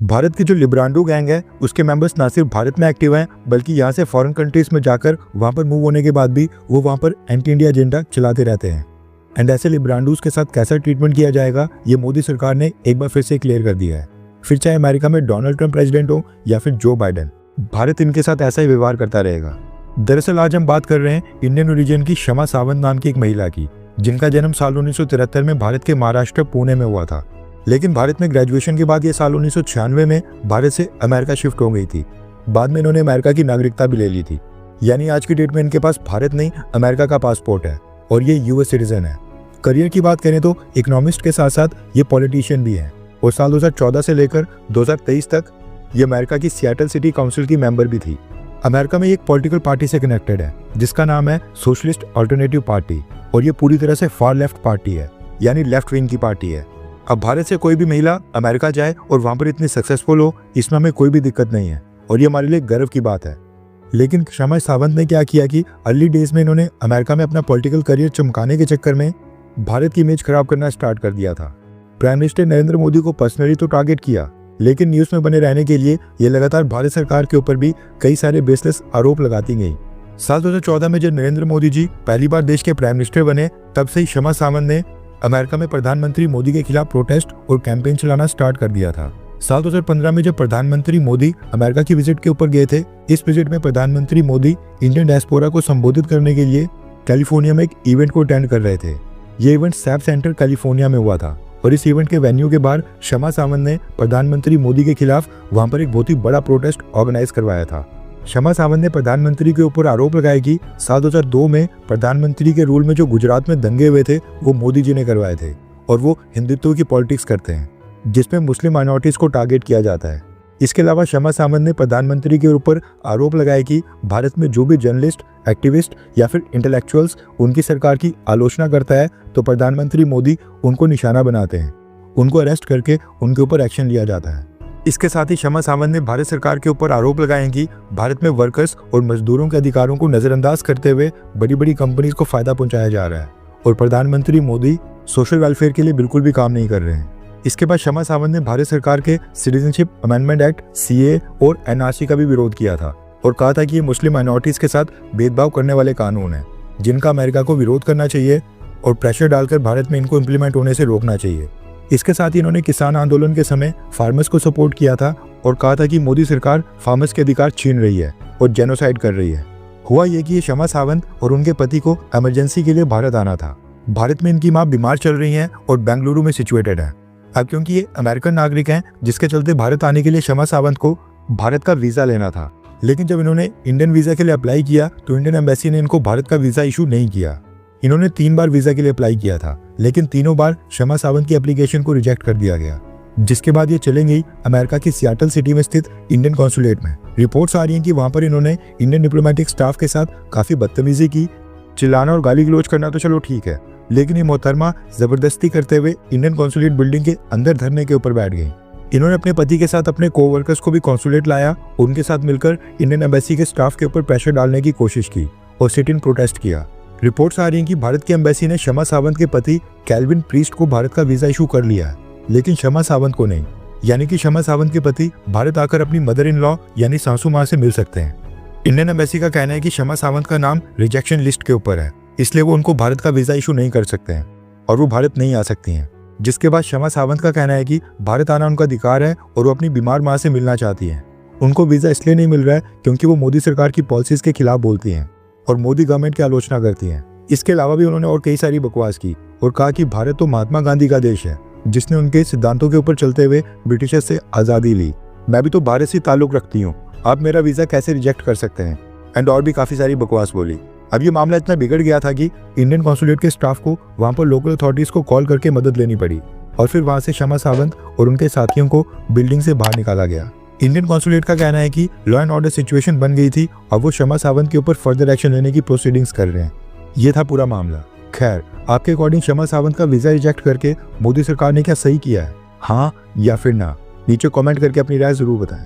भारत की जो लिब्रांडो गैंग है उसके मेंबर्स ना सिर्फ भारत में एक्टिव हैं बल्कि यहाँ से फॉरेन कंट्रीज में जाकर वहाँ पर मूव होने के बाद भी वो वहाँ पर एंटी इंडिया एजेंडा चलाते रहते हैं। एंड ऐसे लिब्रांडोज के साथ कैसा ट्रीटमेंट किया जाएगा ये मोदी सरकार ने एक बार फिर से क्लियर कर दिया है। फिर चाहे अमेरिका में डोनाल्ड ट्रंप प्रेसिडेंट हो या फिर जो बाइडेन, भारत इनके साथ ऐसा ही व्यवहार करता रहेगा। दरअसल आज हम बात कर रहे हैं इंडियन ओरिजिन की शमा सावंत नाम की एक महिला की, जिनका जन्म साल 1973 में भारत के महाराष्ट्र पुणे में हुआ था। लेकिन भारत में ग्रेजुएशन के बाद ये साल 1996 में भारत से अमेरिका शिफ्ट हो गई थी। बाद में इन्होंने अमेरिका की नागरिकता भी ले ली थी, यानी आज की डेट में इनके पास भारत नहीं अमेरिका का पासपोर्ट है और ये यूएस सिटीजन है। करियर की बात करें तो इकोनॉमिस्ट के साथ साथ ये पॉलिटिशियन भी है और साल 2014 से लेकर 2023 तक ये अमेरिका की सिएटल सिटी काउंसिल की मेंबर भी थी। अमेरिका में एक पॉलिटिकल पार्टी से कनेक्टेड है जिसका नाम है सोशलिस्ट अल्टरनेटिव पार्टी और ये पूरी तरह से फार लेफ्ट पार्टी है, यानी लेफ्ट विंग की पार्टी है। अब भारत से कोई भी महिला अमेरिका जाए और वहाँ पर इतनी सक्सेसफुल हो, इसमें हमें कोई भी दिक्कत नहीं है और ये हमारे लिए गर्व की बात है। लेकिन शमा सावंत ने क्या किया कि अर्ली डेज में इन्होंने अमेरिका में अपना पॉलिटिकल करियर चमकाने के चक्कर में भारत की इमेज खराब करना स्टार्ट कर दिया था। प्राइम मिनिस्टर नरेंद्र मोदी को पर्सनली तो टारगेट किया, लेकिन न्यूज़ में बने रहने के लिए ये लगातार भारत सरकार के ऊपर भी कई सारे बेसलेस आरोप लगाती गई। साल 2014 में जब नरेंद्र मोदी जी पहली बार देश के प्राइम मिनिस्टर बने, तब से ही शमा सावंत ने अमेरिका में प्रधानमंत्री मोदी के खिलाफ प्रोटेस्ट और कैंपेन चलाना स्टार्ट कर दिया था। साल 2015 में जब प्रधानमंत्री मोदी अमेरिका की विजिट के ऊपर गए थे, इस विजिट में प्रधानमंत्री मोदी इंडियन डायस्पोरा को संबोधित करने के लिए कैलिफोर्निया में एक इवेंट को अटेंड कर रहे थे। ये इवेंट सैप सेंटर कैलिफोर्निया में हुआ था और इस इवेंट के वेन्यू के बाहर शमा सावंत ने प्रधानमंत्री मोदी के खिलाफ वहां पर एक बहुत ही बड़ा प्रोटेस्ट ऑर्गेनाइज करवाया था। शमा सावंत ने प्रधानमंत्री के ऊपर आरोप लगाया कि साल 2002 में प्रधानमंत्री के रूल में जो गुजरात में दंगे हुए थे वो मोदी जी ने करवाए थे और वो हिंदुत्व की पॉलिटिक्स करते हैं जिसमें मुस्लिम माइनॉरिटीज को टारगेट किया जाता है। इसके अलावा शमा सावंत ने प्रधानमंत्री के ऊपर आरोप लगाया कि भारत में जो भी जर्नलिस्ट, एक्टिविस्ट या फिर इंटेलेक्चुअल्स उनकी सरकार की आलोचना करता है तो प्रधानमंत्री मोदी उनको निशाना बनाते हैं, उनको अरेस्ट करके उनके ऊपर एक्शन लिया जाता है। इसके साथ ही शमा सावंत ने भारत सरकार के ऊपर आरोप लगाए कि भारत में वर्कर्स और मजदूरों के अधिकारों को नजरअंदाज करते हुए बड़ी बड़ी कंपनीज को फायदा पहुंचाया जा रहा है और प्रधानमंत्री मोदी सोशल वेलफेयर के लिए बिल्कुल भी काम नहीं कर रहे हैं। इसके बाद शमा सावंत ने भारत सरकार के सिटीजनशिप अमेंडमेंट एक्ट सीए और एनआरसी का भी विरोध किया था और कहा था कि ये मुस्लिम माइनॉरिटीज के साथ भेदभाव करने वाले कानून हैं जिनका अमेरिका को विरोध करना चाहिए और प्रेशर डालकर भारत में इनको इम्प्लीमेंट होने से रोकना चाहिए। इसके साथ ही इन्होंने किसान आंदोलन के समय फार्मर्स को सपोर्ट किया था और कहा था कि मोदी सरकार फार्मर्स के अधिकार छीन रही है और जेनोसाइड कर रही है। हुआ ये कि ये शमा सावंत और उनके पति को इमरजेंसी के लिए भारत आना था। भारत में इनकी माँ बीमार चल रही हैं और बेंगलुरु में सिचुएटेड है। अब क्योंकि ये अमेरिकन नागरिक हैं, जिसके चलते भारत आने के लिए शमा सावंत को भारत का वीजा लेना था, लेकिन जब इन्होंने इंडियन वीजा के लिए अप्लाई किया तो इंडियन एम्बेसी ने इनको भारत का वीजा इशू नहीं किया। इन्होंने 3 बार वीजा के लिए अप्लाई किया था, लेकिन तीनों बार शमा सावंत की एप्लीकेशन को रिजेक्ट कर दिया गया, जिसके बाद ये चले गई अमेरिका की सिएटल सिटी में स्थित इंडियन कॉन्सुलेट में। रिपोर्ट्स आ रही हैं कि वहां पर इन्होंने इंडियन डिप्लोमेटिक स्टाफ के साथ काफी बदतमीजी की। चिल्लाना और गाली गलौज करना तो चलो ठीक है, लेकिन ये मोहतरमा जबरदस्ती करते हुए इंडियन कॉन्सुलेट बिल्डिंग के अंदर धरने के ऊपर बैठ गई। इन्होंने अपने पति के साथ अपने कोवर्कर्स को भी कॉन्सुलेट लाया, उनके साथ मिलकर इंडियन एम्बेसी के स्टाफ के ऊपर प्रेशर डालने की कोशिश की और सिट इन प्रोटेस्ट किया। रिपोर्ट्स आ रही हैं कि भारत की एम्बेसी ने शमा सावंत के पति कैल्विन प्रीस्ट को भारत का वीजा इशू कर लिया है, लेकिन शमा सावंत को नहीं। यानी कि शमा सावंत के पति भारत आकर अपनी मदर इन लॉ यानी सासू माँ से मिल सकते हैं। इंडियन एम्बेसी का कहना है कि शमा सावंत का नाम रिजेक्शन लिस्ट के ऊपर है, इसलिए वो उनको भारत का वीजा इशू नहीं कर सकते हैं और वो भारत नहीं आ सकती हैं। जिसके बाद शमा सावंत का कहना है कि भारत आना उनका अधिकार है और वो अपनी बीमार माँ से मिलना चाहती हैं। उनको वीजा इसलिए नहीं मिल रहा है क्योंकि वो मोदी सरकार की पॉलिसीज के खिलाफ बोलती हैं और मोदी गवर्नमेंट की आलोचना करती हैं। इसके अलावा भी उन्होंने और कई सारी बकवास की और कहा कि भारत तो महात्मा गांधी का देश है जिसने उनके सिद्धांतों के ऊपर चलते हुए ब्रिटिशर्स से आज़ादी ली। मैं भी तो भारत से ताल्लुक रखती हूँ, आप मेरा वीज़ा कैसे रिजेक्ट कर सकते हैं, एंड और भी काफ़ी सारी बकवास बोली। अब ये मामला इतना बिगड़ गया था कि इंडियन कॉन्सुलेट के स्टाफ को वहाँ पर लोकल अथॉरिटीज़ को कॉल करके मदद लेनी पड़ी और फिर वहाँ से शमा सावंत और उनके साथियों को बिल्डिंग से बाहर निकाला गया। इंडियन कॉन्सुलेट का कहना है कि लॉ एंड ऑर्डर सिचुएशन बन गई थी और वो शमा सावंत के ऊपर फर्दर एक्शन लेने की प्रोसीडिंग्स कर रहे हैं। ये था पूरा मामला। खैर, आपके अकॉर्डिंग शमा सावंत का वीजा रिजेक्ट करके मोदी सरकार ने क्या सही किया है, हाँ या फिर ना? नीचे कमेंट करके अपनी राय जरूर बताएं।